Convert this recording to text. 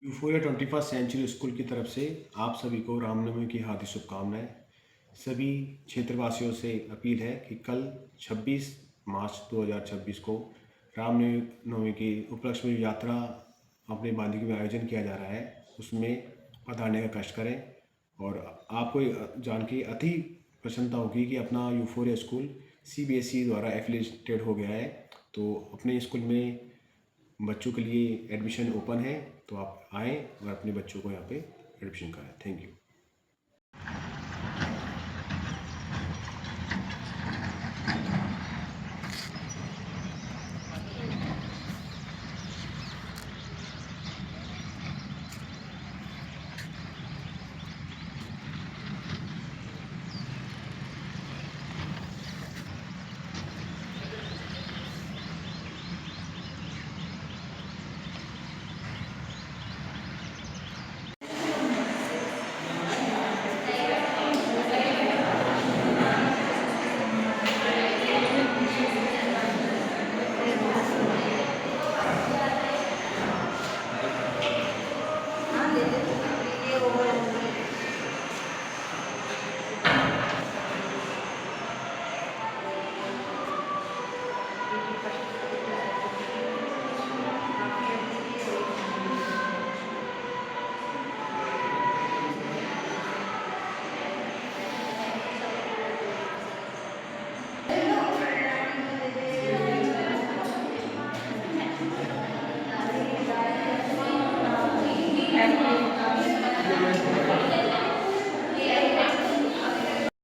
Euphoria 21st century school की तरफ से आप सभी को रामनवमी की हार्दिक शुभकामनाएं। सभी क्षेत्रवासियों से अपील है कि कल 26 मार्च 2026 को रामनवमी के उपलक्ष्य में यात्रा अपने बांधीगी में आयोजन किया जा रहा है, उसमें पधारने का कष्ट करें। और आपको जान के अति प्रसन्नता होगी कि अपना यूफोरिया स्कूल सीबीएसई द्वारा एफिलिएटेड हो गया है। तो अपने स्कूल में बच्चों के लिए एडमिशन ओपन है, तो आप आएँ और अपने बच्चों को यहाँ पे एडमिशन कराएं। Thank you.